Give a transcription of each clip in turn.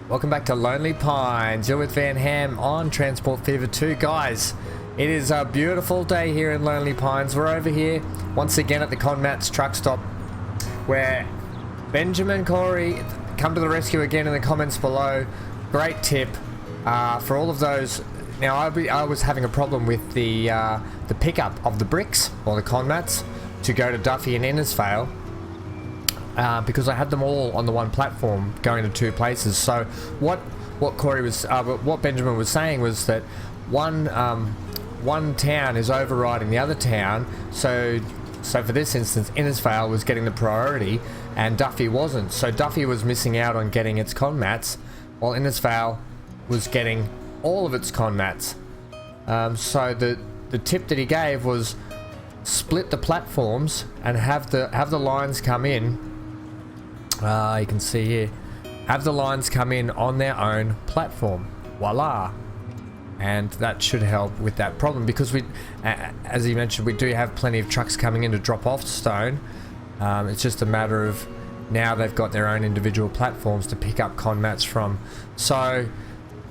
Welcome back to Lonely Pines. You're with Van Ham on Transport Fever 2. Guys, it is a beautiful day here in Lonely Pines. We're over here once again at the Conmats truck stop where Benjamin, Corey come to the rescue again in the comments below. Great tip for all of those. Now I was having a problem with the pickup of the bricks or the Conmats to go to Duffy and Innisfail. Because I had them all on the one platform going to two places. So what Corey was, what Benjamin was saying was that one town is overriding the other town. So for this instance, Innisfail was getting the priority and Duffy wasn't. So Duffy was missing out on getting its Conmats, while Innisfail was getting all of its Conmats. So the tip that he gave was split the platforms and have the lines come in. You can see here, have the lines come in on their own platform. Voila. And that should help with that problem because we, as you mentioned, we do have plenty of trucks coming in to drop off stone. It's just a matter of now they've got their own individual platforms to pick up Conmats from. So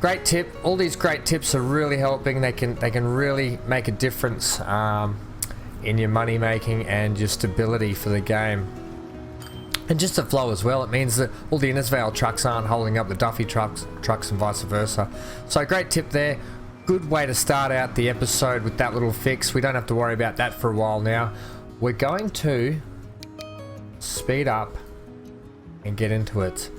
great tip. All these great tips are really helping. They can really make a difference in your money making and your stability for the game. And just the flow as well, it means that all the Innisfail trucks aren't holding up the Duffy trucks and vice versa. So great tip there. Good way to start out the episode with that little fix. We don't have to worry about that for a while now. We're going to speed up and get into it.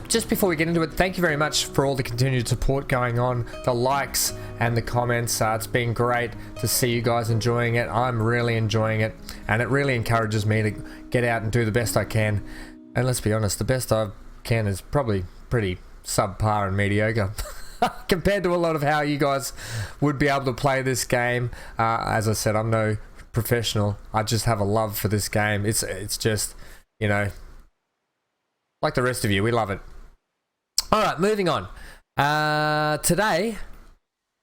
Just before we get into it, thank you very much for all the continued support going on, the likes and the comments. It's been great to see you guys enjoying it. I'm really enjoying it, and it really encourages me to get out and do the best I can. And let's be honest, the best I can is probably pretty subpar and mediocre compared to a lot of how you guys would be able to play this game. As I said, I'm no professional. I just have a love for this game. It's just, you know, like the rest of you, we love it. Alright, moving on. Today,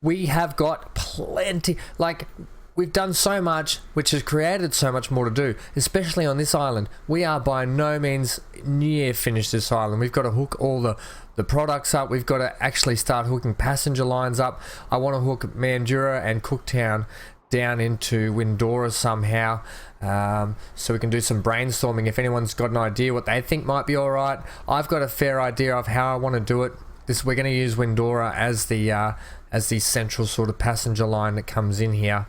we have got plenty, like, we've done so much, which has created so much more to do, especially on this island. We are by no means near finished this island. We've got to hook all the products up. We've got to actually start hooking passenger lines up. I want to hook Mandurah and Cooktown down into Windora somehow, so we can do some brainstorming. If anyone's got an idea what they think might be alright, I've got a fair idea of how I want to do it. We're going to use Windora as the central sort of passenger line that comes in here,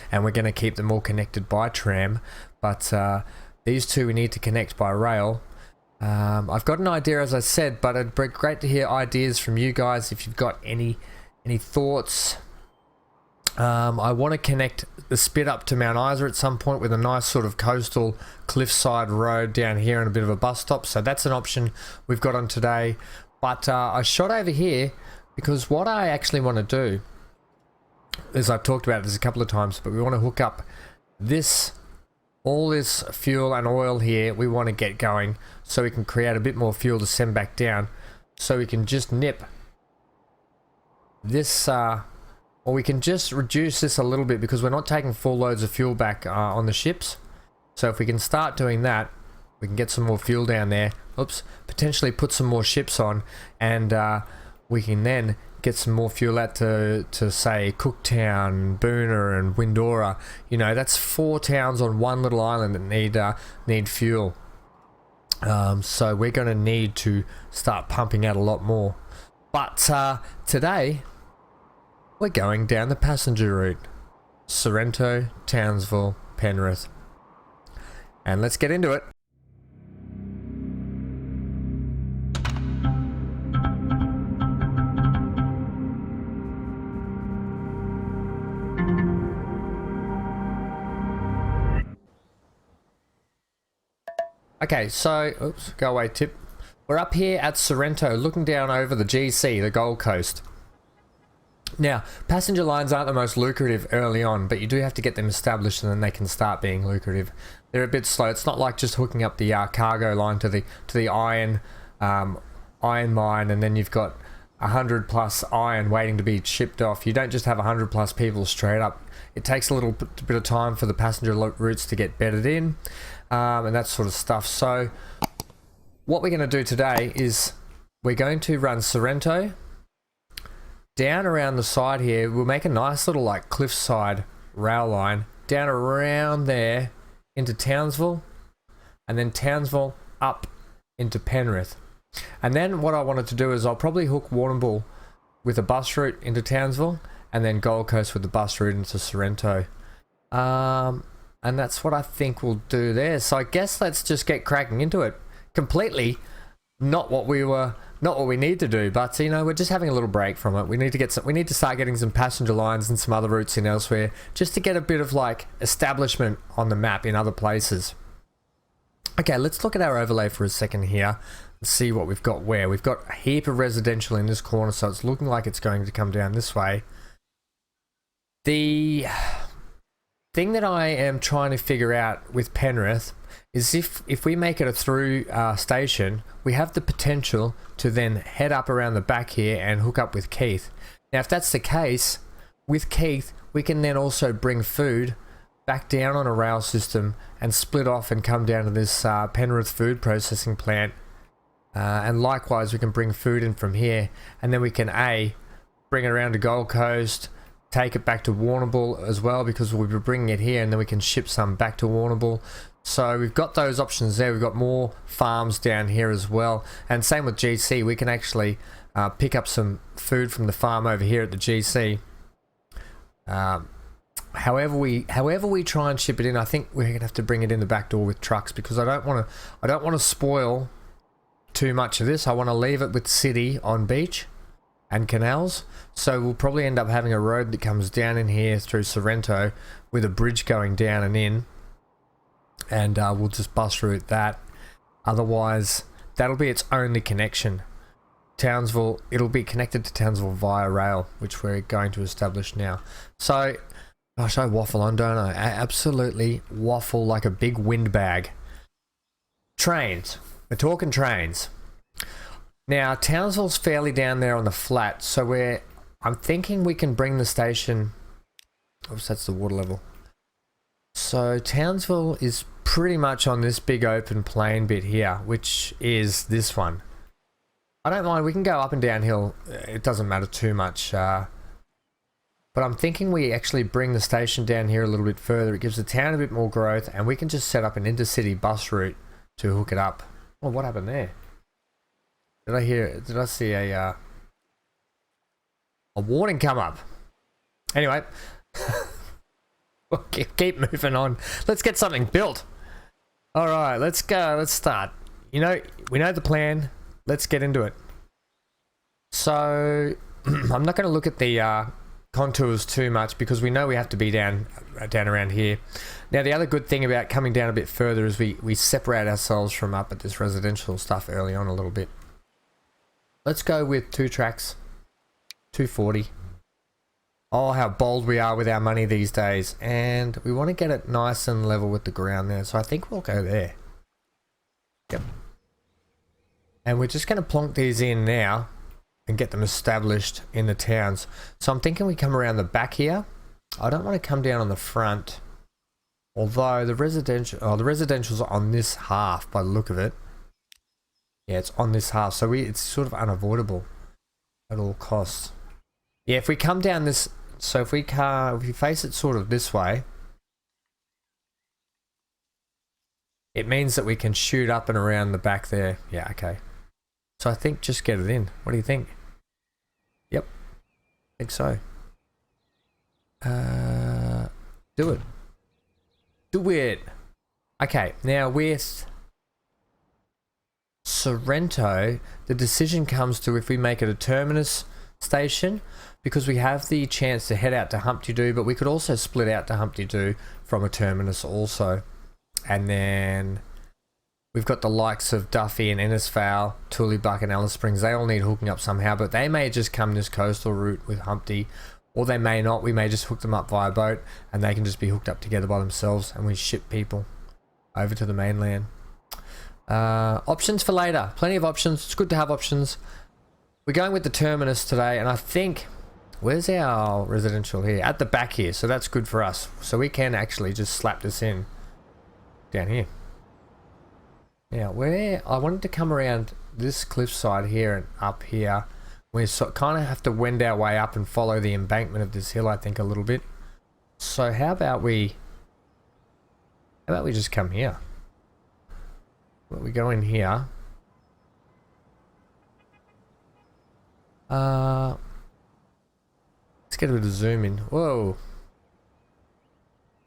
and we're going to keep them all connected by tram, but these two we need to connect by rail. I've got an idea, as I said, but it'd be great to hear ideas from you guys if you've got any thoughts. I want to connect the spit up to Mount Isa at some point with a nice sort of coastal cliffside road down here and a bit of a bus stop. So that's an option we've got on today. But I shot over here because what I actually want to do is, I've talked about this a couple of times, but we want to hook up all this fuel and oil here. We want to get going so we can create a bit more fuel to send back down, so we can just nip this or we can just reduce this a little bit because we're not taking full loads of fuel back on the ships. So if we can start doing that, we can get some more fuel down there. Oops, potentially put some more ships on, and we can then get some more fuel out to say Cooktown, Boona and Windora. You know, that's 4 towns on one little island that need fuel. So we're going to need to start pumping out a lot more. But today, we're going down the passenger route. Sorrento, Townsville, Penrith. And let's get into it. Okay, so, oops, go away tip. We're up here at Sorrento looking down over the GC, the Gold Coast. Now, passenger lines aren't the most lucrative early on, but you do have to get them established and then they can start being lucrative. They're a bit slow. It's not like just hooking up the cargo line to the iron mine, and then you've got 100 plus iron waiting to be shipped off. You don't just have 100 plus people straight up. It takes a little bit of time for the passenger routes to get bedded in, and that sort of stuff. So what we're going to do today is we're going to run Sorrento down around the side here. We'll make a nice little like cliffside rail line down around there into Townsville, and then Townsville up into Penrith. And then what I wanted to do is I'll probably hook Warrnambool with a bus route into Townsville, and then Gold Coast with the bus route into Sorrento. And that's what I think we'll do there. So I guess let's just get cracking into it. Completely not what we need to do, but you know, we're just having a little break from it. We need to start getting some passenger lines and some other routes in elsewhere, just to get a bit of like establishment on the map in other places. Okay, let's look at our overlay for a second here and see what we've got where. We've got a heap of residential in this corner, so it's looking like it's going to come down this way. The thing that I am trying to figure out with Penrith is if we make it a through station, we have the potential to then head up around the back here and hook up with Keith. Now, if that's the case, with Keith, we can then also bring food back down on a rail system and split off and come down to this Penrith food processing plant. And likewise, we can bring food in from here, and then we can bring it around to Gold Coast, take it back to Warrnambool as well, because we'll be bringing it here, and then we can ship some back to Warrnambool. So we've got those options there. We've got more farms down here as well, and same with GC. We can actually pick up some food from the farm over here at the GC. However we try and ship it in, I think we're gonna have to bring it in the back door with trucks, because I don't want to spoil too much of this. I want to leave it with city on beach and canals. So we'll probably end up having a road that comes down in here through Sorrento with a bridge going down and in, and we'll just bus route that. Otherwise, that'll be its only connection. Townsville, it'll be connected to Townsville via rail, which we're going to establish now. So, gosh, I waffle on, don't I? I absolutely waffle like a big windbag. Trains. We're talking trains. Now, Townsville's fairly down there on the flat, so I'm thinking we can bring the station... Oops, that's the water level. So Townsville is pretty much on this big open plain bit here, which is this one. I don't mind, we can go up and downhill, it doesn't matter too much. But I'm thinking we actually bring the station down here a little bit further. It gives the town a bit more growth, and we can just set up an intercity bus route to hook it up. Oh, what happened there? Did I see a warning come up? Anyway, we'll keep moving on. Let's get something built. All right, let's go. Let's start. You know, we know the plan. Let's get into it. So, I'm not going to look at the contours too much, because we know we have to be down around here. Now, the other good thing about coming down a bit further is we separate ourselves from up at this residential stuff early on a little bit. Let's go with 2 tracks, 240. Oh, how bold we are with our money these days. And we want to get it nice and level with the ground there. So I think we'll go there. Yep. And we're just going to plonk these in now and get them established in the towns. So I'm thinking we come around the back here. I don't want to come down on the front. Although the residential's on this half by the look of it. Yeah, it's on this half, so it's sort of unavoidable at all costs. Yeah, if we come down this, so if we face it sort of this way, it means that we can shoot up and around the back there. Yeah, okay. So I think just get it in. What do you think? Yep, I think so. Do it. Do it. Okay, now with Sorrento, the decision comes to if we make it a terminus station, because we have the chance to head out to Humpty Doo, but we could also split out to Humpty Doo from a terminus also. And then we've got the likes of Duffy and Innisfail, Tooleybuck and Alice Springs. They all need hooking up somehow, but they may just come this coastal route with Humpty, or they may not. We may just hook them up via boat, and they can just be hooked up together by themselves, and we ship people over to the mainland. Options for later. Plenty of options. It's good to have options. We're going with the terminus today, and I think... Where's our residential here? At the back here, so that's good for us. So we can actually just slap this in down here. Now, where I wanted to come around this cliffside here and up here, we kind of have to wend our way up and follow the embankment of this hill, I think, a little bit. So how about we just come here? We go in here. Let's get a bit of zoom in. Whoa.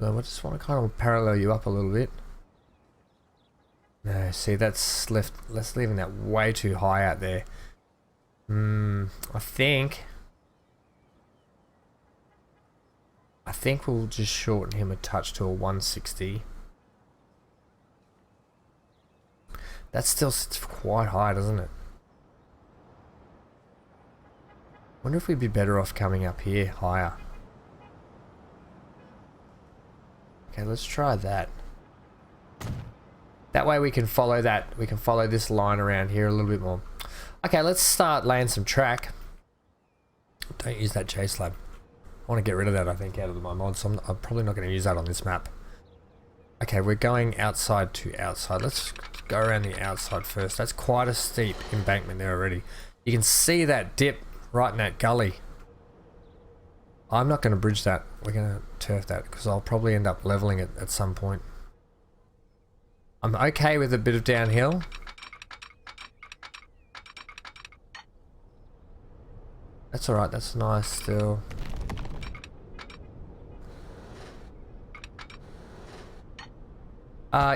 I just want to kind of parallel you up a little bit. No, see, that's leaving that way too high out there. I think we'll just shorten him a touch to a 160. That still sits quite high, doesn't it? Wonder if we'd be better off coming up here higher. Okay, let's try that. That way we can follow that. We can follow this line around here a little bit more. Okay, let's start laying some track. Don't use that chase lab. I want to get rid of that, I think, out of my mods. So I'm probably not going to use that on this map. Okay, we're going outside to outside. Let's go around the outside first. That's quite a steep embankment there already. You can see that dip right in that gully. I'm not going to bridge that. We're going to turf that because I'll probably end up leveling it at some point. I'm okay with a bit of downhill. That's alright, that's nice still.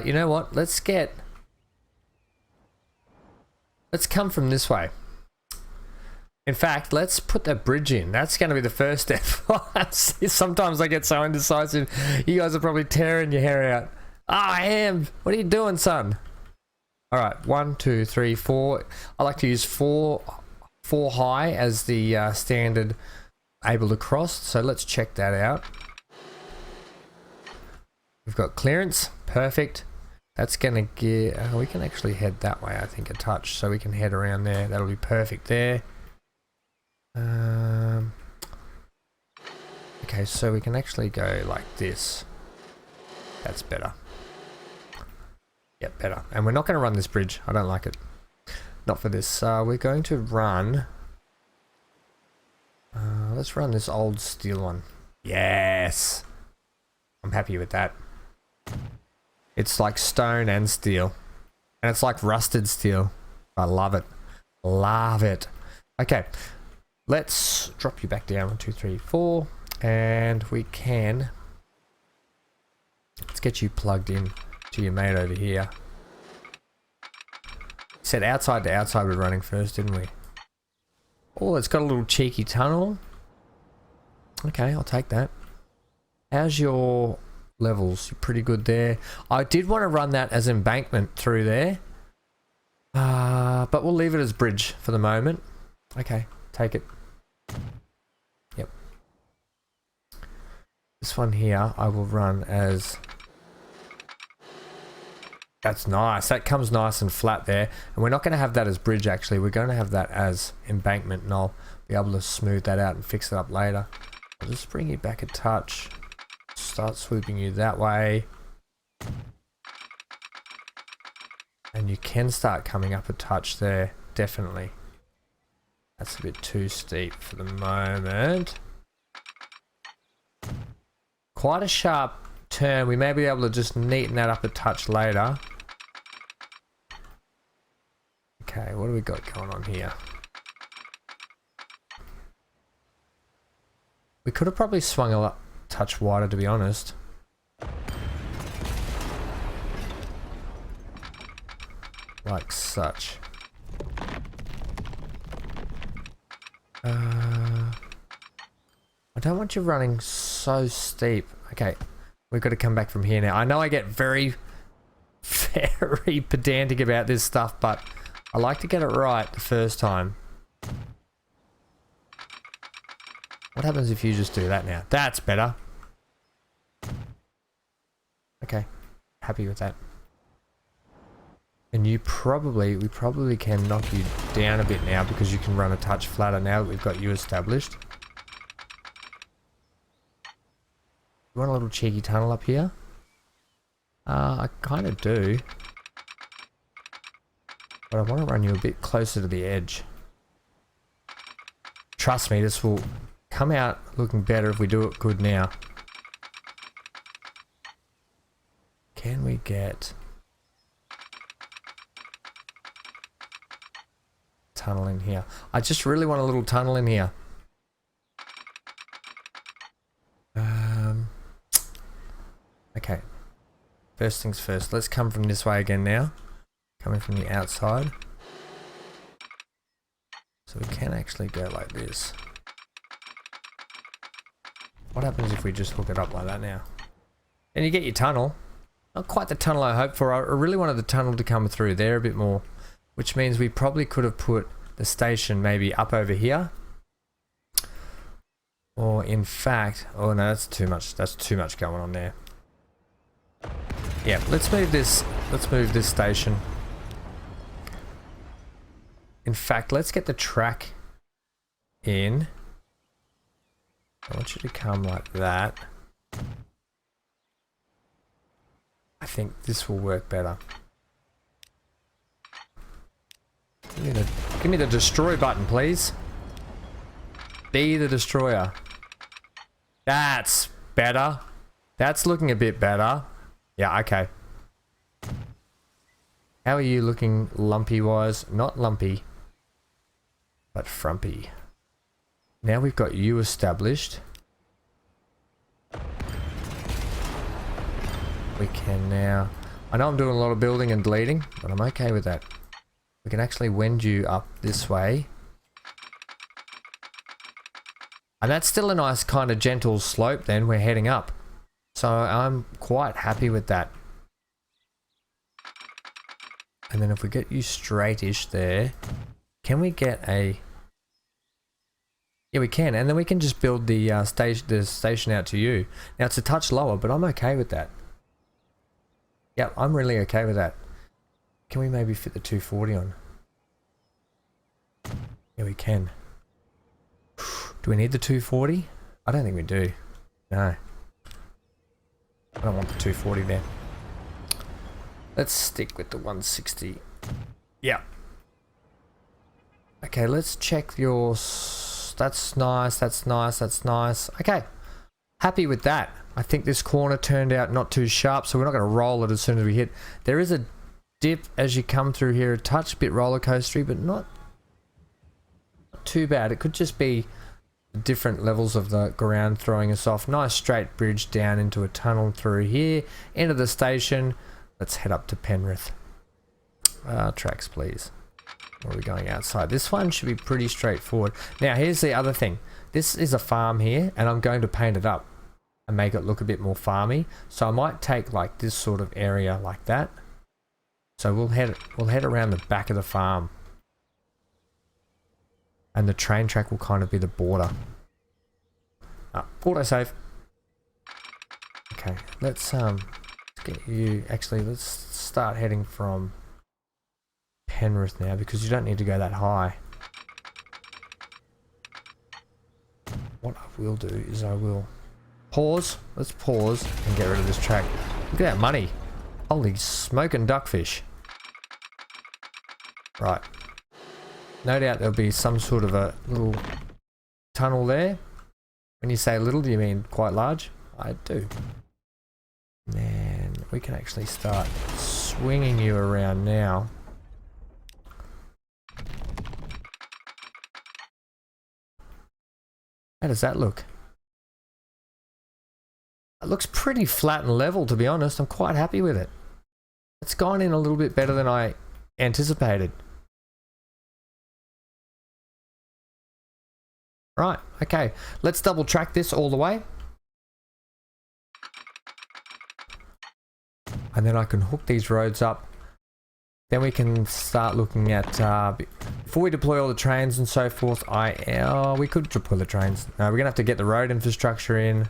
You know what? Let's come from this way. In fact, let's put that bridge in. That's going to be the first step. Sometimes I get so indecisive. You guys are probably tearing your hair out. I am. What are you doing, son? All right, 1, 2, 3, 4. I like to use four high as the standard able to cross. So let's check that out. We've got clearance. Perfect. That's going to get... we can actually head that way, I think, a touch. So we can head around there. That'll be perfect there. Okay, so we can actually go like this. That's better. Yep, better. And we're not going to run this bridge. I don't like it. Not for this. We're going to run... let's run this old steel one. Yes! I'm happy with that. It's like stone and steel. And it's like rusted steel. I love it. Love it. Okay. Let's drop you back down. 1, 2, 3, 4. And we can... let's get you plugged in to your mate over here. Said outside to outside we're running first, didn't we? Oh, it's got a little cheeky tunnel. Okay, I'll take that. How's your levels? You're pretty good there. I did want to run that as embankment through there. But we'll leave it as bridge for the moment. Okay, take it. Yep. This one here I will run as... that's nice. That comes nice and flat there. And we're not going to have that as bridge, actually. We're going to have that as embankment, and I'll be able to smooth that out and fix it up later. I'll just bring you back a touch. Start swooping you that way. And you can start coming up a touch there. Definitely. That's a bit too steep for the moment. Quite a sharp turn. We may be able to just neaten that up a touch later. Okay, what do we got going on here? We could have probably swung a touch wider, to be honest. Like such. I don't want you running so steep. Okay, we've got to come back from here now. I know I get very pedantic about this stuff, but I like to get it right the first time. What happens if you just do that now? That's better. Okay, happy with that. And we probably can knock you down a bit now because you can run a touch flatter now that we've got you established. You want a little cheeky tunnel up here? I kind of do. But I want to run you a bit closer to the edge. Trust me, this will come out looking better if we do it good now. Can we get tunnel in here? I just really want a little tunnel in here. Okay. First things first. Let's come from this way again now. Coming from the outside. So we can actually go like this. What happens if we just hook it up like that now? And you get your tunnel. Not quite the tunnel I hoped for. I really wanted the tunnel to come through there a bit more. Which means we probably could have put the station maybe up over here. Or in fact... Oh no, that's too much. That's too much going on there. Yeah, let's move this station. In fact, let's get the track in. I want you to come like that. I think this will work better. Give me the destroy button, please. Be the destroyer. That's better. That's looking a bit better. Yeah, okay. How are you looking lumpy wise? Not lumpy, but frumpy. Now we've got you established. We can now... I know I'm doing a lot of building and deleting, but I'm okay with that. We can actually wend you up this way. And that's still a nice kind of gentle slope then, we're heading up. So I'm quite happy with that. And then if we get you straightish there, can we get a... Yeah, we can. And then we can just build the station out to you. Now it's a touch lower, but I'm okay with that. Yeah, I'm really okay with that. Can we maybe fit the 240 on? Yeah, we can. Do we need the 240? I don't think we do. No. I don't want the 240 there. Let's stick with the 160. Yeah. Okay, let's check your... That's nice, that's nice, that's nice. Okay. Happy with that. I think this corner turned out not too sharp, so we're not going to roll it as soon as we hit. There is a dip as you come through here, a touch bit roller coastery, but not too bad. It could just be different levels of the ground throwing us off. Nice straight bridge down into a tunnel through here, into the station. Let's head up to Penrith. Tracks, please. Or are we going outside? This one should be pretty straightforward. Now, here's the other thing. This is a farm here, and I'm going to paint it up and make it look a bit more farmy. So I might take like this sort of area like that. So we'll head around the back of the farm. And the train track will kind of be the border. Autosave. Okay, let's get you... Actually, let's start heading from Penrith now, because you don't need to go that high. What I will do is I will pause. Let's pause and get rid of this track. Look at that money. Holy smoking duckfish. Right. No doubt there'll be some sort of a little tunnel there. When you say little, do you mean quite large? I do. And we can actually start swinging you around now. How does that look? It looks pretty flat and level, to be honest. I'm quite happy with it. It's gone in a little bit better than I anticipated. Right, okay. Let's double track this all the way. And then I can hook these roads up. Then we can start looking at, before we deploy all the trains and so forth, we could deploy the trains. We're going to have to get the road infrastructure in.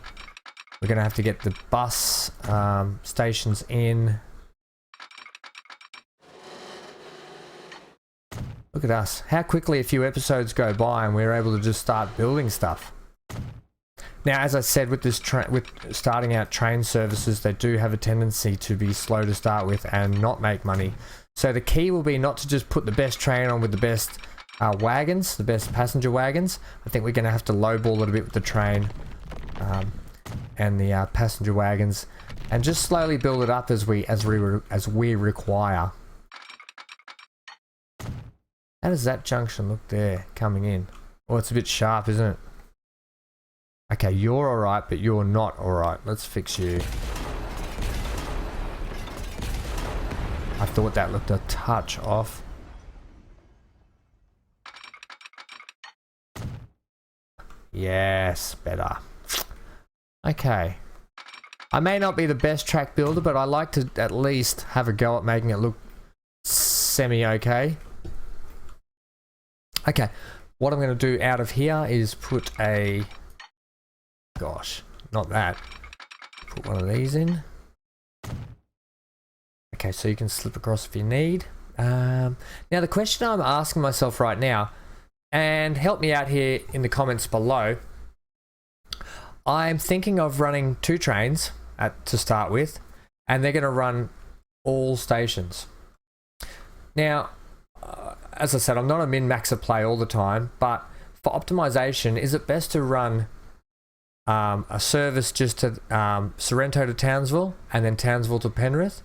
We're going to have to get the bus stations in. Look at us. How quickly a few episodes go by and we're able to just start building stuff. Now, as I said, with this with starting out train services, they do have a tendency to be slow to start with and not make money. So the key will be not to just put the best train on with the best wagons, the best passenger wagons. I think we're going to have to lowball it a bit with the train and the passenger wagons, and just slowly build it up as we require. How does that junction look there coming in? Oh, it's a bit sharp, isn't it? Okay, you're alright, but you're not alright. Let's fix you. I thought that looked a touch off. Yes, better. Okay. I may not be the best track builder, but I like to at least have a go at making it look semi-okay. Okay, what I'm going to do out of here is put a... Gosh, not that. Put one of these in. Okay, so you can slip across if you need. Now the question I'm asking myself right now, and help me out here in the comments below, I'm thinking of running 2 trains to start with, and they're going to run all stations. Now, as I said, I'm not a min-maxer play all the time, but for optimization, is it best to run a service just to Sorrento to Townsville and then Townsville to Penrith?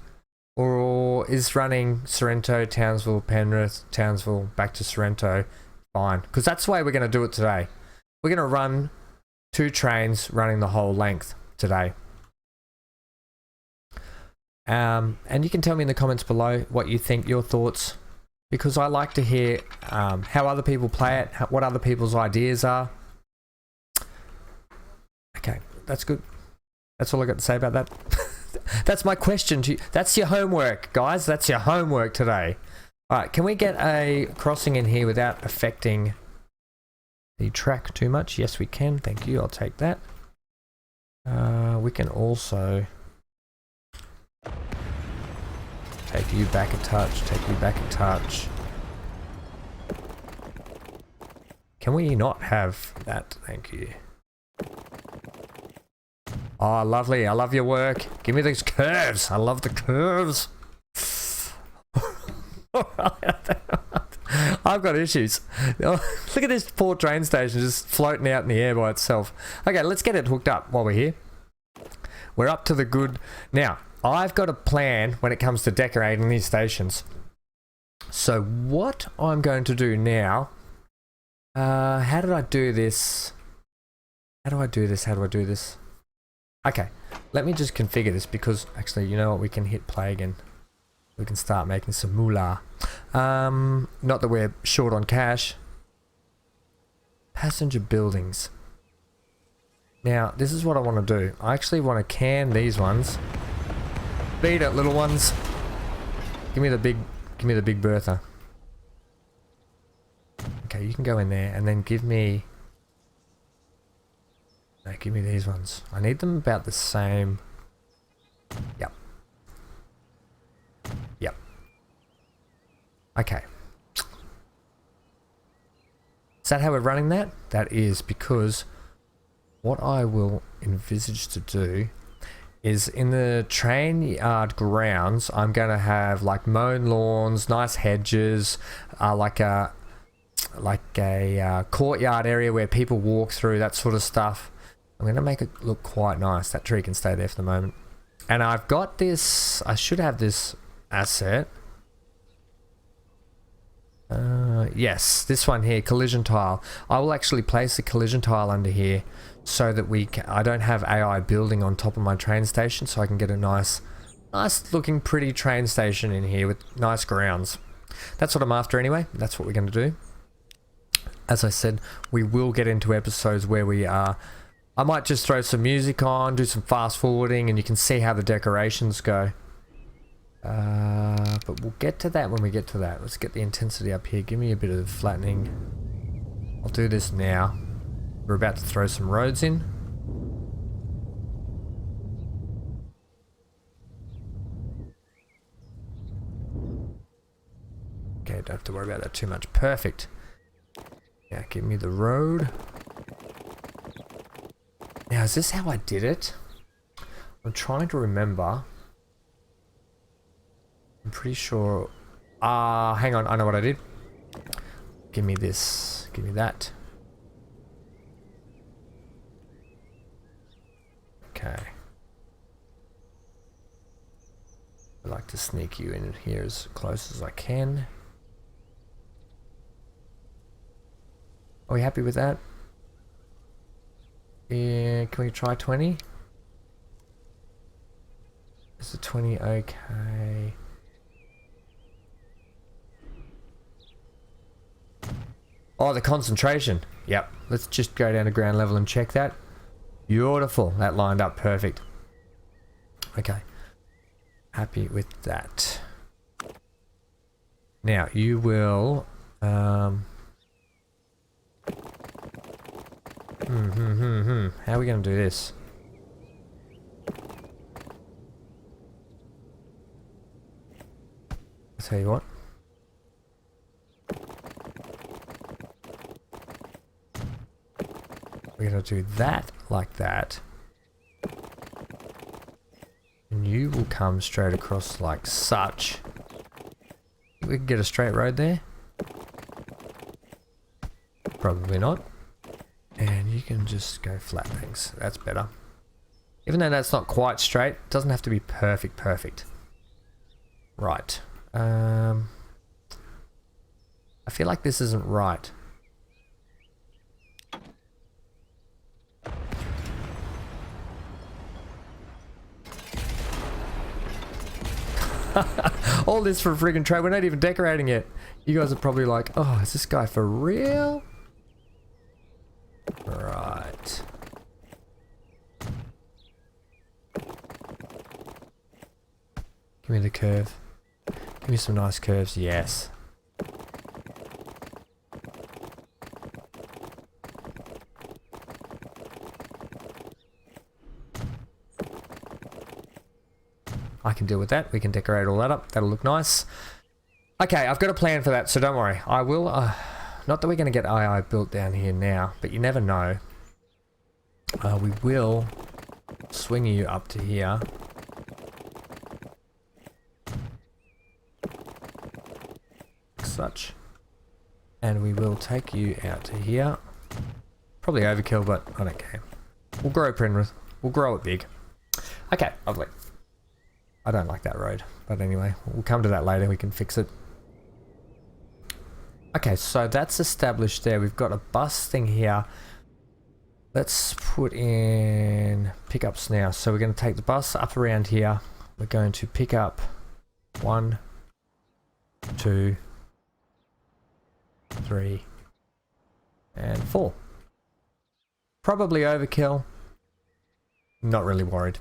Or is running Sorrento, Townsville, Penrith, Townsville, back to Sorrento fine? Because that's the way we're going to do it today. We're going to run 2 trains running the whole length today. And you can tell me in the comments below what you think, your thoughts, because I like to hear how other people play it, what other people's ideas are. Okay, that's good. That's all I got to say about that. That's my question to you. That's your homework, guys. That's your homework today. All right, can we get a crossing in here without affecting the track too much? Yes, we can. Thank you. I'll take that. We can also take you back a touch. Take you back a touch. Can we not have that? Thank you. Oh, lovely. I love your work. Give me these curves. I love the curves. I've got issues. Look at this poor train station just floating out in the air by itself. Okay, let's get it hooked up while we're here. We're up to the good. Now, I've got a plan when it comes to decorating these stations. So what I'm going to do now... how did I do this? How do I do this? How do I do this? Okay, let me just configure this, because actually, you know what, we can hit play again. We can start making some moolah. Not that we're short on cash. Passenger buildings. Now, this is what I want to do. I actually want to can these ones. Beat it, little ones. Give me the big Bertha. Okay, you can go in there and then give me... No, give me these ones. I need them about the same. Yep. Yep. Okay. Is that how we're running that? That is, because what I will envisage to do is in the train yard grounds, I'm going to have like mown lawns, nice hedges, like a courtyard area where people walk through, that sort of stuff. I'm going to make it look quite nice. That tree can stay there for the moment. And I've got this, I should have this asset. Yes, this one here, collision tile. I will actually place a collision tile under here so that I don't have AI building on top of my train station, so I can get a nice looking pretty train station in here with nice grounds. That's what I'm after anyway. That's what we're going to do. As I said, we will get into episodes where we are... I might just throw some music on, do some fast forwarding, and you can see how the decorations go. But we'll get to that when we get to that. Let's get the intensity up here. Give me a bit of flattening. I'll do this now. We're about to throw some roads in. Okay, don't have to worry about that too much. Perfect. Yeah, give me the road. Now Now, is this how I did it? I'm trying to remember. I'm pretty sure. Hang on. I know what I did. Give me this. Give me that. Okay. I like to sneak you in here as close as I can. Are we happy with that? Yeah, can we try 20? Is it 20 okay? Oh, the concentration. Yep. Let's just go down to ground level and check that. Beautiful. That lined up perfect. Okay. Happy with that. Now, you will... How are we going to do this? I'll tell you what. We're going to do that like that. And you will come straight across like such. We can get a straight road there. Probably not. And you can just go flat things. That's better. Even though that's not quite straight, it doesn't have to be perfect. Right. I feel like this isn't right. All this for a friggin' trade. We're not even decorating it. You guys are probably like, oh, is this guy for real? Right. Give me the curve. Give me some nice curves. Yes. I can deal with that. We can decorate all that up. That'll look nice. Okay, I've got a plan for that, so don't worry. I will... not that we're going to get AI built down here now, but you never know. We will swing you up to here. Like such. And we will take you out to here. Probably overkill, but I don't care. We'll grow Penrith. We'll grow it big. Okay, lovely. I don't like that road, but anyway, we'll come to that later. We can fix it. Okay, so that's established there. We've got a bus thing here. Let's put in pickups now. So we're going to take the bus up around here. We're going to pick up 1, 2, 3, and 4. Probably overkill. Not really worried.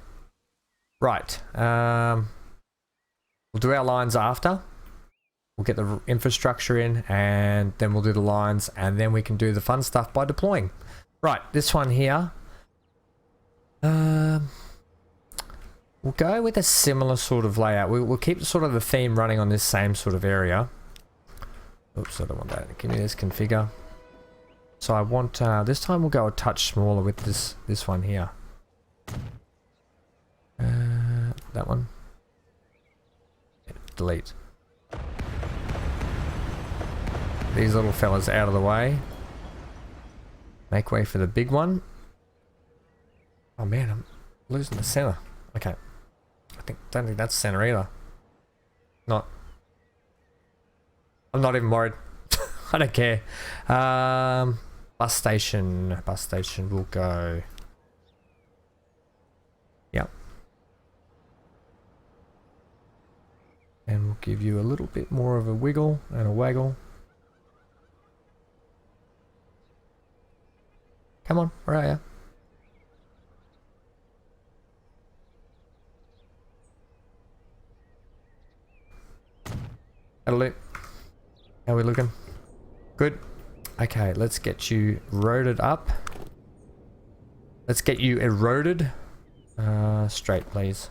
Right. We'll do our lines after. We'll get the infrastructure in, and then we'll do the lines, and then we can do the fun stuff by deploying. Right, this one here. We'll go with a similar sort of layout. We'll keep sort of the theme running on this same sort of area. Oops, I don't want that. Give me this configure. So I want, this time we'll go a touch smaller with this one here. That one. Yeah, delete. These little fellas out of the way. Make way for the big one. Oh man, I'm losing the center. Okay. Don't think that's center either. I'm not even worried. I don't care. Bus station will go. Yep. And we'll give you a little bit more of a wiggle and a waggle. Come on, where are you? That'll do. How are we looking? Good. Okay, let's get you roaded up. Let's get you eroded. Straight, please.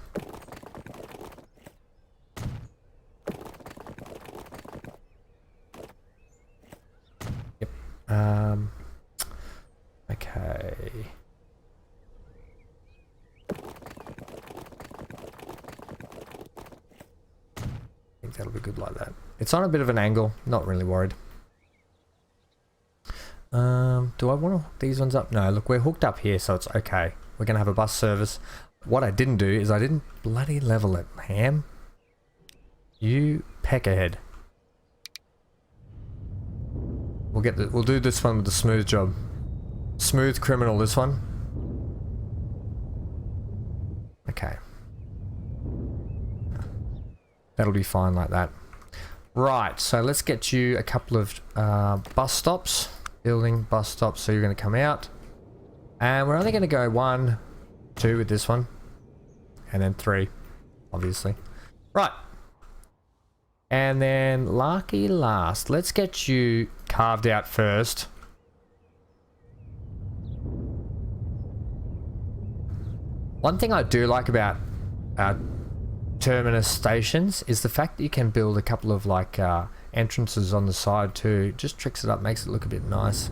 Yep. Okay. good like that. It's on a bit of an angle, not really worried. Do I want these ones up? No, look, we're hooked up here, so it's okay. We're gonna have a bus service. What I didn't do is I didn't bloody level it, Ham. You peck ahead. We'll do this one with the smooth job. Smooth criminal, this one. Okay. That'll be fine like that. Right, so let's get you a couple of bus stops. Building bus stops, so you're going to come out. And we're only going to go 1, 2 with this one. And then 3, obviously. Right. And then lucky last, let's get you carved out first. One thing I do like about terminus stations is the fact that you can build a couple of like entrances on the side too. Just tricks it up, makes it look a bit nice.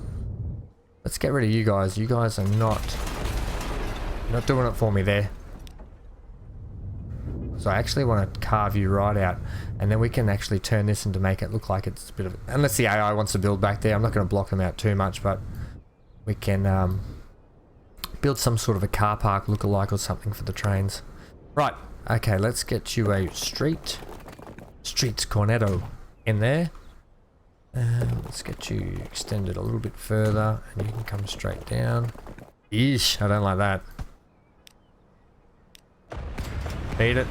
Let's get rid of you guys. You guys are not doing it for me there. So I actually want to carve you right out, and then we can actually turn this into make it look like it's a bit of, unless the AI wants to build back there. I'm not going to block them out too much, but we can build some sort of a car park look-alike or something for the trains. Right, okay, let's get you a streets cornetto in there. Let's get you extended a little bit further, and you can come straight down. Eesh, I don't like that. Beat it.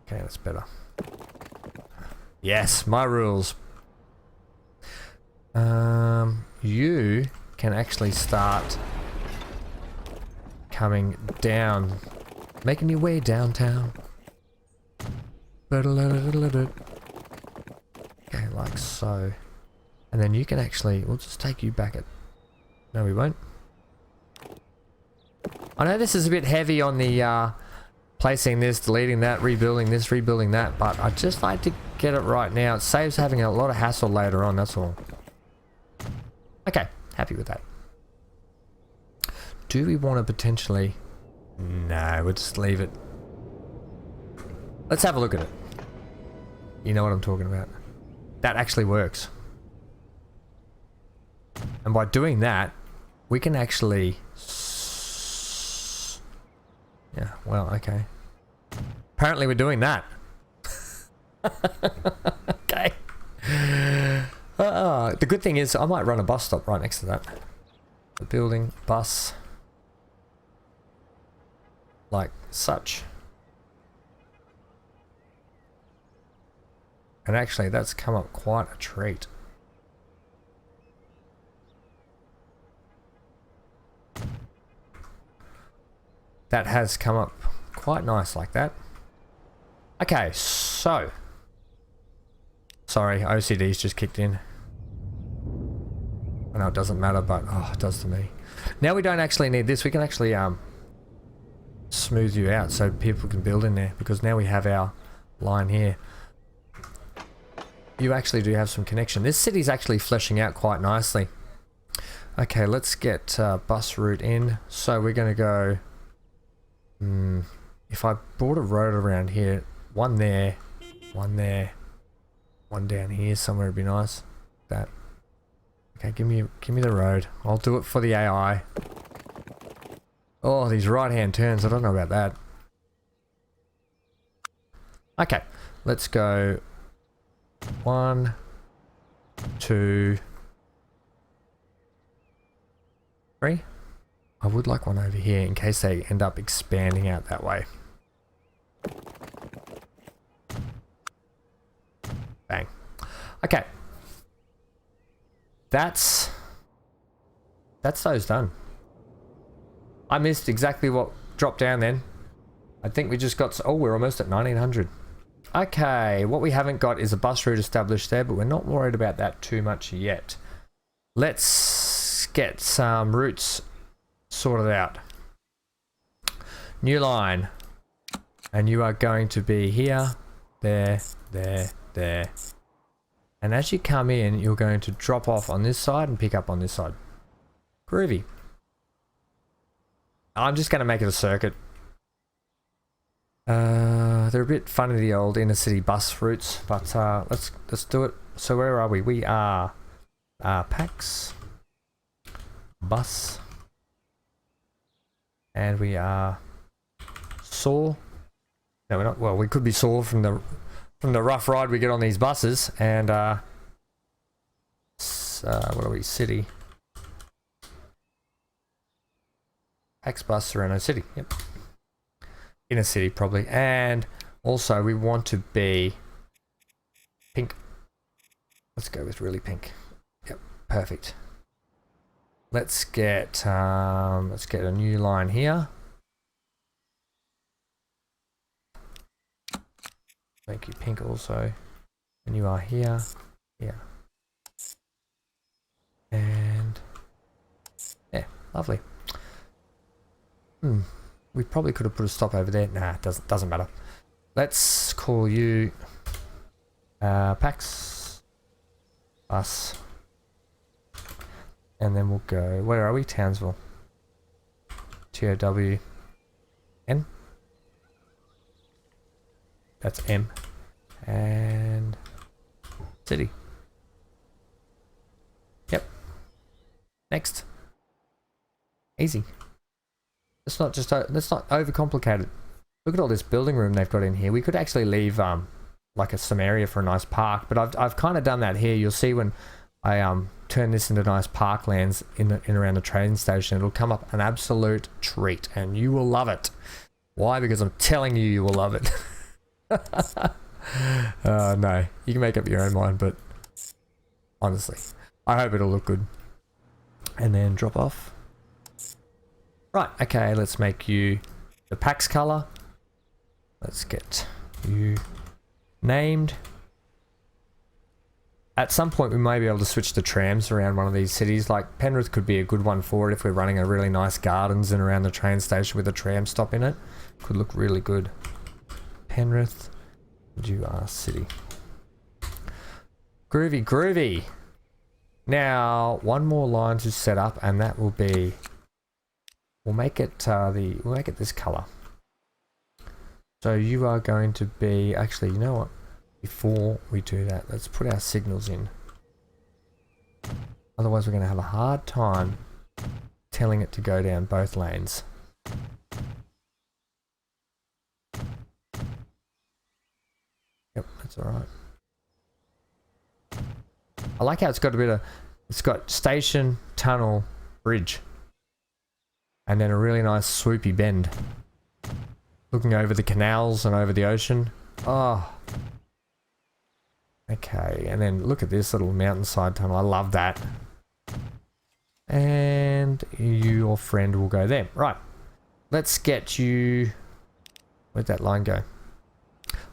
Okay, that's better. Yes, my rules. You can actually start coming down, making your way downtown. Okay, like so. And then you can actually, we'll just take you back at, no we won't. I know this is a bit heavy on the placing this, deleting that, rebuilding this, rebuilding that, but I just like to get it right now. It saves having a lot of hassle later on, that's all. Okay, happy with that. Do we want to potentially... No, we'll just leave it. Let's have a look at it. You know what I'm talking about. That actually works. And by doing that, we can actually... Yeah, well, okay. Apparently we're doing that. Okay. The good thing is I might run a bus stop right next to that. The building, bus. Like such. And actually that's come up quite a treat. That has come up quite nice like that. Okay, so. Sorry, OCD's just kicked in. I know it doesn't matter, but oh, it does to me. Now we don't actually need this. We can actually smooth you out so people can build in there, because now we have our line here. You actually do have some connection. This city's actually fleshing out quite nicely. Okay, let's get bus route in. So we're going to go... if I brought a road around here, one there, one down here somewhere would be nice. That. Okay, give me the road. I'll do it for the AI. Oh, these right-hand turns, I don't know about that. Okay, let's go 1, 2, 3. I would like one over here in case they end up expanding out that way. Bang. Okay. That's those done. I missed exactly what dropped down then. I think we just got... Oh, we're almost at 1900. Okay, what we haven't got is a bus route established there, but we're not worried about that too much yet. Let's get some routes sorted out. New line. And you are going to be here, there, there. And as you come in, you're going to drop off on this side and pick up on this side. Groovy. I'm just going to make it a circuit. They're a bit funny, the old inner city bus routes, but let's do it. So where are we? We are PAX, bus, and we are sore. No, we're not. Well, we could be sore from the rough ride we get on these buses. And what are we? City. PAX bus, Sereno City. Yep. Inner city probably. And also we want to be pink. Let's go with really pink. Yep, perfect. Let's get a new line here. Make you pink also. And you are here. Yeah. And yeah, lovely. We probably could have put a stop over there. Nah, it doesn't matter. Let's call you PAX bus. And then we'll go, where are we? Townsville. TOWN. That's M. And city. Yep. Next. Easy. Let's not overcomplicate it. Look at all this building room they've got in here. We could actually leave like some area for a nice park, but I've kind of done that here. You'll see when I turn this into nice parklands in around the train station, it'll come up an absolute treat, and you will love it. Why? Because I'm telling you, you will love it. No, you can make up your own mind, but honestly, I hope it'll look good. And then drop off. Right, okay, let's make you the PAX color. Let's get you named. At some point we may be able to switch the trams around one of these cities. Like Penrith could be a good one for it if we're running a really nice gardens and around the train station with a tram stop in it. Could look really good. Penrith, you are city. Groovy, groovy. Now, one more line to set up, and that will be, we'll make it this color. So you are going to be, actually, you know what? Before we do that, let's put our signals in. Otherwise, we're going to have a hard time telling it to go down both lanes. Yep, that's all right. I like how it's got a bit of, it's got station, tunnel, bridge, and then a really nice swoopy bend. Looking over the canals and over the ocean. Oh. Okay, and then look at this little mountainside tunnel. I love that. And your friend will go there. Right. Let's get you... Where'd that line go?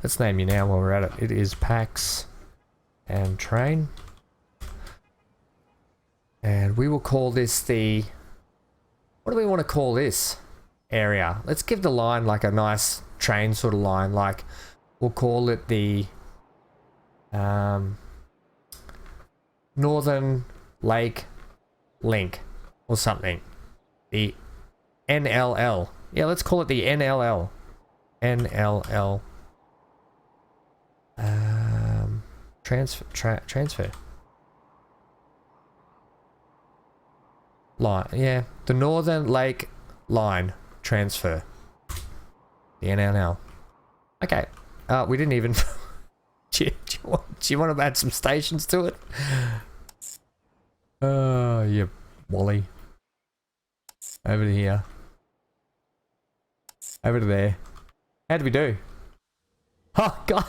Let's name you now while we're at it. It is PAX and train. And we will call this the... What do we want to call this area? Let's give the line like a nice train sort of line. Like, we'll call it the... Northern Lake Link or something. The NLL. Yeah, let's call it the NLL. NLL. Transfer. Line. Yeah, the Northern Lake Line transfer. The NNL. Okay. We didn't even... do you want to add some stations to it? Yeah, Wally. Over to here. Over to there. How did we do? Oh, God.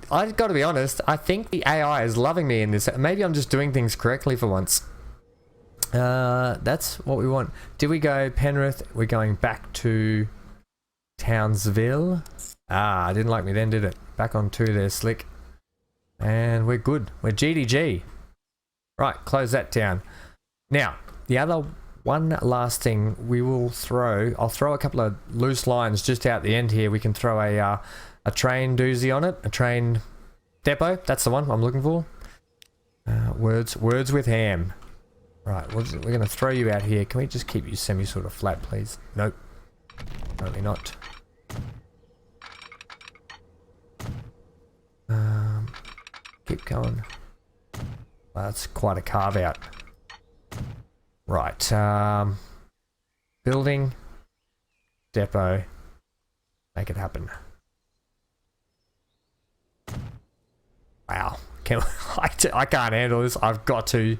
I've got to be honest. I think the AI is loving me in this. Maybe I'm just doing things correctly for once. That's what we want. Did we go Penrith? We're going back to Townsville. Ah, didn't like me then, did it? Back on 2 there, Slick. And we're good. We're GDG. Right, close that down. Now, the other one last thing we will throw, I'll throw a couple of loose lines just out the end here. We can throw a train doozy on it, a train depot. That's the one I'm looking for. Words with ham. Right, we're going to throw you out here. Can we just keep you semi sort of flat, please? Nope. Apparently not. keep going. Well, that's quite a carve out. Right. Building. Depot. Make it happen. Wow. I can't handle this. I've got to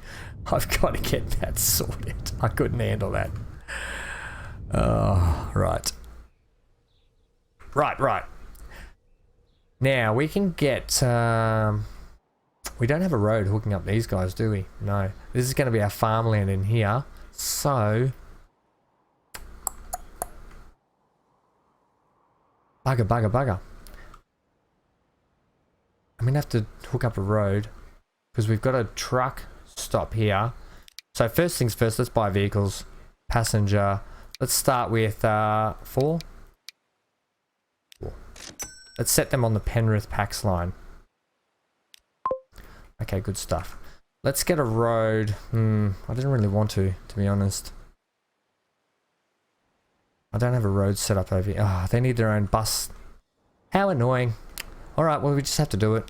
get that sorted. I couldn't handle that. Right. Right. Now we can get we don't have a road hooking up these guys, do we? No. This is going to be our farmland in here. So bugger. I'm gonna have to hook up a road because we've got a truck stop here. So first things first, let's buy vehicles. Passenger. Let's start with 4. Let's set them on the Penrith Pax line. Okay, good stuff. Let's get a road. I didn't really want to be honest. I don't have a road set up over here. They need their own bus. How annoying. Alright, well we just have to do it.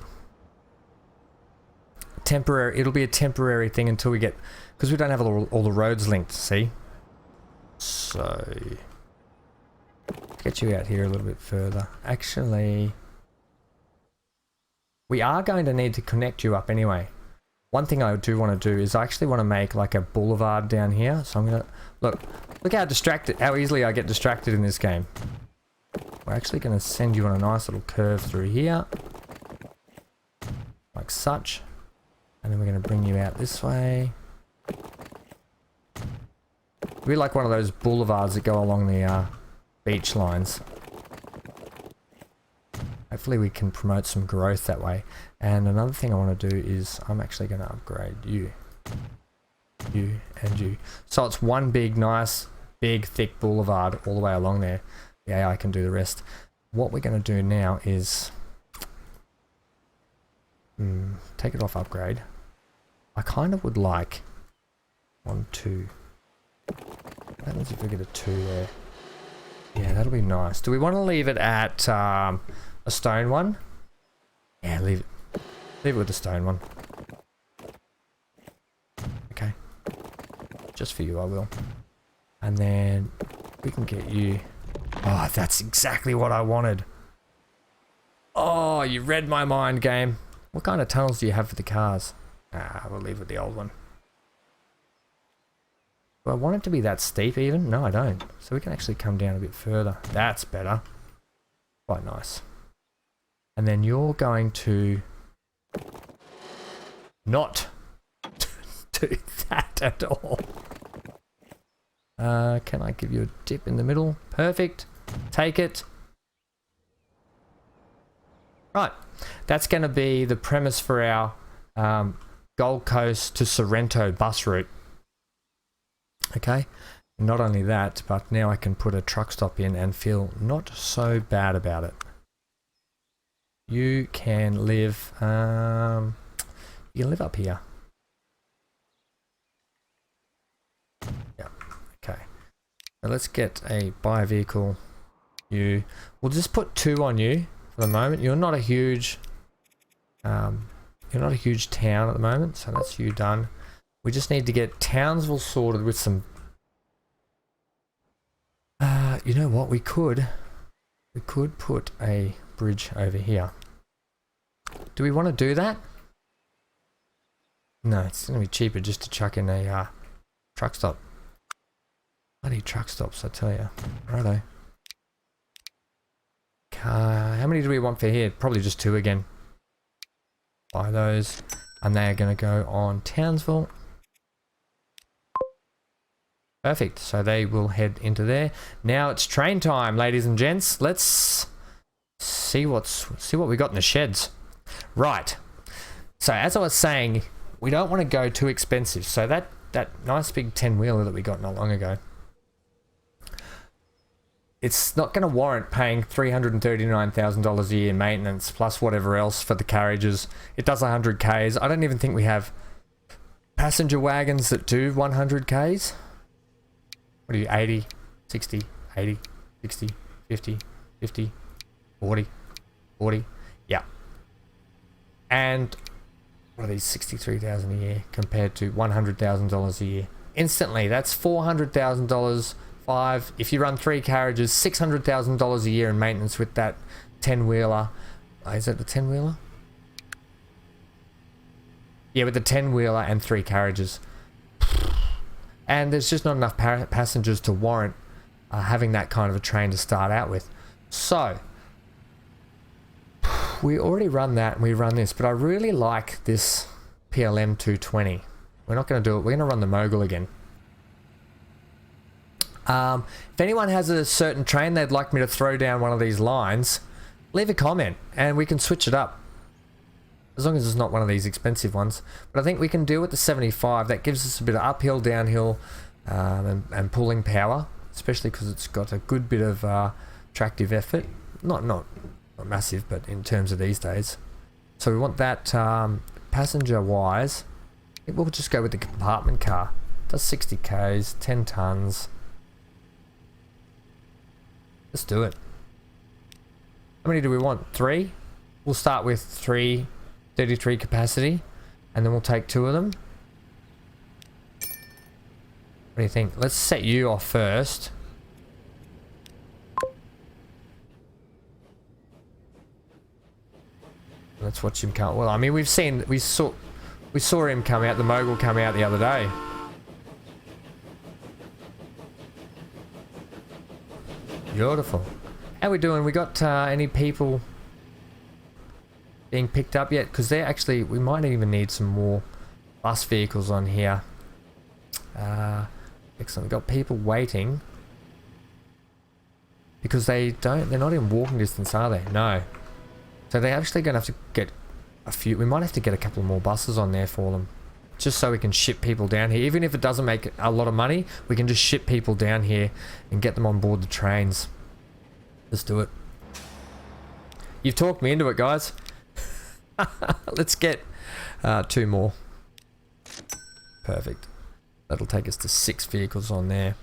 Temporary. It'll be a temporary thing until we get... Because we don't have all the roads linked, see? So... Let's get you out here a little bit further. Actually... We are going to need to connect you up anyway. One thing I do want to do is I actually want to make like a boulevard down here. So I'm going to... Look how easily I get distracted in this game. We're actually going to send you on a nice little curve through here. Like such. And then we're going to bring you out this way. We're like one of those boulevards that go along the beach lines. Hopefully we can promote some growth that way. And another thing I want to do is I'm actually going to upgrade you. You and you. So it's one big, nice, big, thick boulevard all the way along there. The AI can do the rest. What we're going to do now is take it off upgrade. I kind of would like 1, 2. What happens if we get a 2 there? Yeah, that'll be nice. Do we want to leave it at a stone one? Yeah, leave it with the stone one. Okay. Just for you, I will. And then we can get you... Oh, that's exactly what I wanted. Oh, you read my mind, game. What kind of tunnels do you have for the cars? We'll leave with the old one. Do I want it to be that steep even? No, I don't. So we can actually come down a bit further. That's better. Quite nice. And then you're going to not do that at all. Can I give you a dip in the middle? Perfect. Take it. Right. That's going to be the premise for our Gold Coast to Sorrento bus route. Okay. Not only that, but now I can put a truck stop in and feel not so bad about it. You can live... you can live up here. Yeah. Okay. Now let's get a buy vehicle. We'll just put 2 on you for the moment. You're not a huge town at the moment, so that's you done. We just need to get Townsville sorted with some... you know what? We could put a bridge over here. Do we want to do that? No, it's going to be cheaper just to chuck in a truck stop. Bloody truck stops, I tell you. Righto. How many do we want for here? Probably just 2 again. Buy those. And they are going to go on Townsville. Perfect. So they will head into there. Now it's train time, ladies and gents. Let's see what we got in the sheds. Right. So as I was saying, we don't want to go too expensive. So that nice big 10-wheeler that we got not long ago, it's not going to warrant paying $339,000 a year maintenance plus whatever else for the carriages. It does 100 Ks. I don't even think we have passenger wagons that do 100 Ks. What are you, 80, 60, 80, 60, 50, 50, 40, 40? Yeah. And what are these, 63,000 a year compared to $100,000 a year. Instantly, that's $400,000. If you run 3 carriages, $600,000 a year in maintenance with that 10-wheeler. Is that the 10-wheeler? Yeah, with the 10-wheeler and 3 carriages. And there's just not enough passengers to warrant having that kind of a train to start out with. So, we already run that and we run this, but I really like this PLM 220. We're not going to do it. We're going to run the Mogul again. If anyone has a certain train they'd like me to throw down one of these lines, leave a comment and we can switch it up. As long as it's not one of these expensive ones. But I think we can deal with the 75. That gives us a bit of uphill, downhill, and pulling power. Especially because it's got a good bit of tractive effort. Not massive, but in terms of these days. So we want that passenger-wise. We'll just go with the compartment car. Does 60 k's, 10 tons. Let's do it. How many do we want? 3? We'll start with 3 33 capacity, and then we'll take 2 of them. What do you think? Let's set you off first. Let's watch him come. Well, I mean, we saw him come out, the Mogul come out the other day. Beautiful. How we doing? We got any people being picked up yet? Because they're actually, we might even need some more bus vehicles on here. Excellent. We've got people waiting because they're not in walking distance, are they? No. So they're actually going to have to get a few. We might have to get a couple more buses on there for them, just so we can ship people down here. Even if it doesn't make a lot of money, we can just ship people down here and get them on board the trains. Let's do it. You've talked me into it, guys. Let's get 2 more. Perfect. That'll take us to 6 vehicles on there.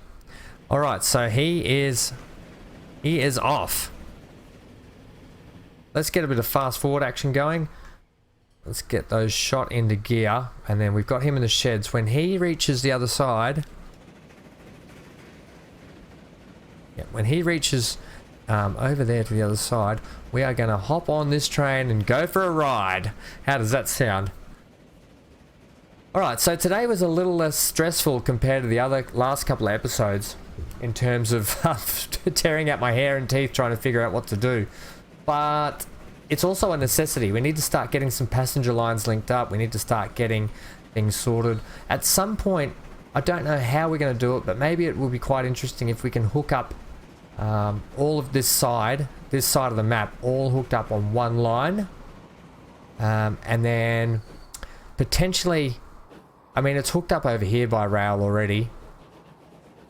Alright, so he is off. Let's get a bit of fast forward action going. Let's get those shot into gear. And then we've got him in the sheds. When he reaches the other side... Yeah, when he reaches over there to the other side, we are going to hop on this train and go for a ride. How does that sound? Alright, so today was a little less stressful compared to the last couple of episodes in terms of tearing out my hair and teeth trying to figure out what to do. But it's also a necessity. We need to start getting some passenger lines linked up. We need to start getting things sorted. At some point, I don't know how we're going to do it, but maybe it will be quite interesting if we can hook up all of this side of the map, all hooked up on one line. And then potentially, I mean, it's hooked up over here by rail already.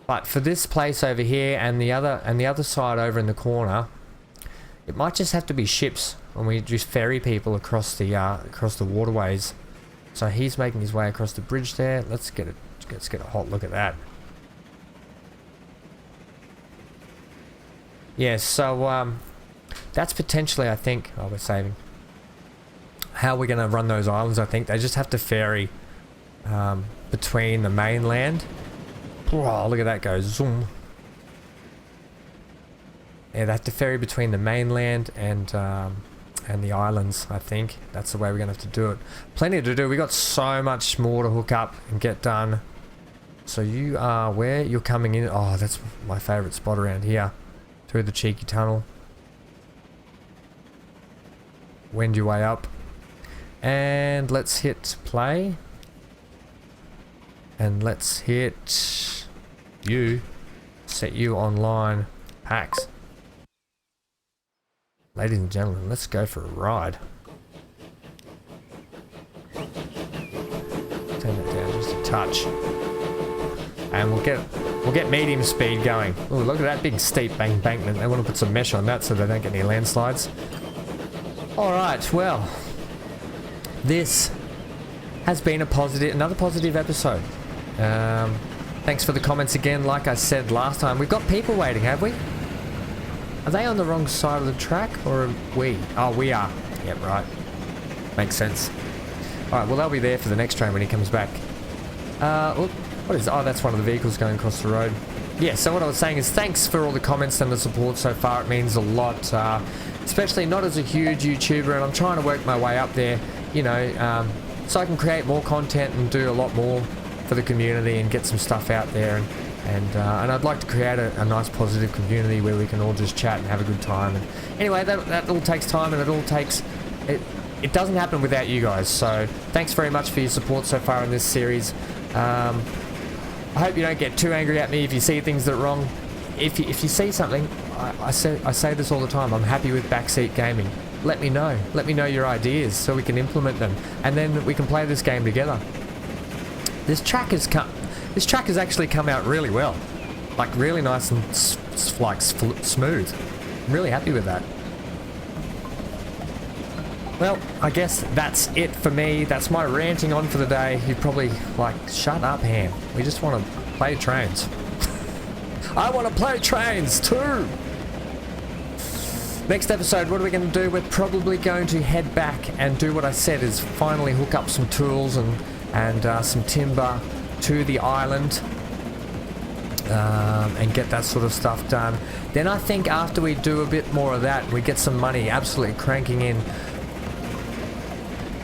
But for this place over here and the other side over in the corner, it might just have to be ships when we just ferry people across the waterways. So he's making his way across the bridge there. Let's get a hot look at that. Yeah, so that's potentially, I think, we're saving. How we're going to run those islands, I think. They just have to ferry between the mainland. Oh, look at that go, zoom. Yeah, they have to ferry between the mainland and the islands, I think. That's the way we're going to have to do it. Plenty to do. We got so much more to hook up and get done. So you are where? You're coming in. Oh, that's my favourite spot around here. Through the cheeky tunnel. Wend your way up. And let's hit play. And let's hit you. Set you online. Packs. Ladies and gentlemen, let's go for a ride. Turn that down just a touch. And we'll get medium speed going. Oh, look at that big steep embankment. They want to put some mesh on that so they don't get any landslides. Alright, well, this has been another positive episode. Thanks for the comments again. Like I said last time, we've got people waiting, have we? Are they on the wrong side of the track, or are we? Oh, we are. Yep, right. Makes sense. Alright, well they'll be there for the next train when he comes back. Look, what is... Oh, that's one of the vehicles going across the road. Yeah, so what I was saying is thanks for all the comments and the support so far. It means a lot, especially not as a huge YouTuber, and I'm trying to work my way up there, you know, so I can create more content and do a lot more for the community and get some stuff out there. And I'd like to create a nice positive community where we can all just chat and have a good time. And anyway, that all takes time, and it all takes... It doesn't happen without you guys, so thanks very much for your support so far in this series. I hope you don't get too angry at me if you see things that are wrong. If you see something, I say this all the time, I'm happy with backseat gaming. Let me know. Let me know your ideas so we can implement them, and then we can play this game together. This track has actually come out really well, like really nice and smooth. I'm really happy with that. Well, I guess that's it for me. That's my ranting on for the day. You're probably like, shut up, Ham. We just want to play trains. I want to play trains too. Next episode, what are we going to do? We're probably going to head back and do what I said, is finally hook up some tools and some timber to the island and get that sort of stuff done. Then I think after we do a bit more of that, we get some money absolutely cranking in,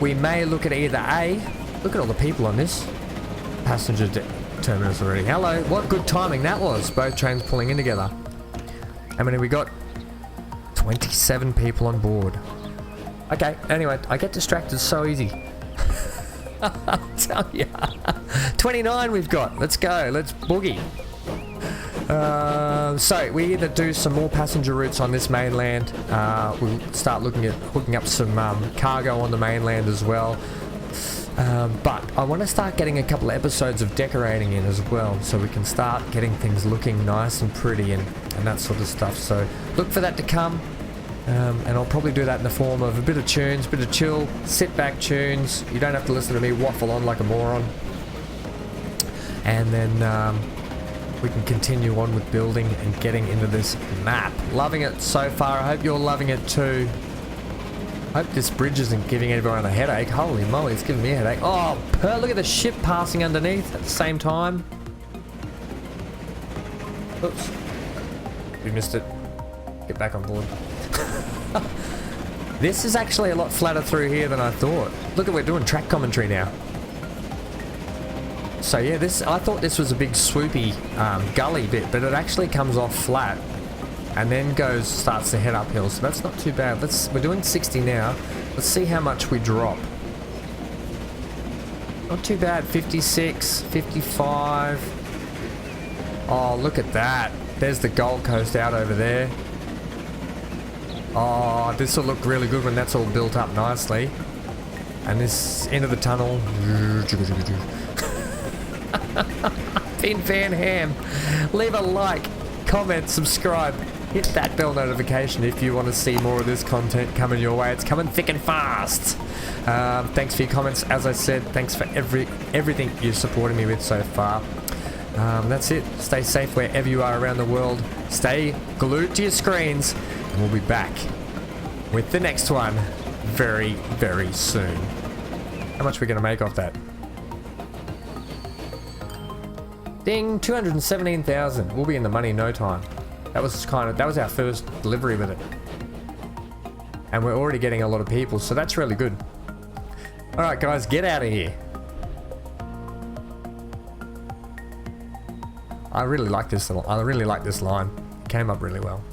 we may look at either A, look at all the people on this passenger terminus already. Hello, what good timing that was, both trains pulling in together. How many we got? 27 people on board. Okay, anyway, I get distracted so easy. I'll tell ya. 29 we've got. Let's go, let's boogie. So we either do some more passenger routes on this mainland, we'll start looking at hooking up some cargo on the mainland as well, but I want to start getting a couple of episodes of decorating in as well, so we can start getting things looking nice and pretty and that sort of stuff. So look for that to come, and I'll probably do that in the form of a bit of tunes, bit of chill, sit back tunes. You don't have to listen to me waffle on like a moron, and then we can continue on with building and getting into this map. Loving it so far. I hope you're loving it too. I hope this bridge isn't giving everyone a headache. Holy moly, it's giving me a headache. Oh, look at the ship passing underneath at the same time. Oops. We missed it. Get back on board. This is actually a lot flatter through here than I thought. Look at, we're doing track commentary now. So yeah, I thought this was a big swoopy gully bit, but it actually comes off flat and then starts to head uphill, so that's not too bad. We're doing 60 now. Let's see how much we drop. Not too bad. 56, 55. Oh, look at that. There's the Gold Coast out over there. Oh, this will look really good when that's all built up nicely. And this end of the tunnel. Been Van Ham. Leave a like, comment, subscribe, hit that bell notification if you want to see more of this content coming your way. It's coming thick and fast. Thanks for your comments. As I said, thanks for everything you've supported me with so far. That's it. Stay safe wherever you are around the world. Stay glued to your screens, and we'll be back with the next one very, very soon. How much are we going to make off that? Ding, 217,000. We'll be in the money in no time. That was our first delivery with it. And we're already getting a lot of people, so that's really good. Alright guys, get out of here. I really like this line. It came up really well.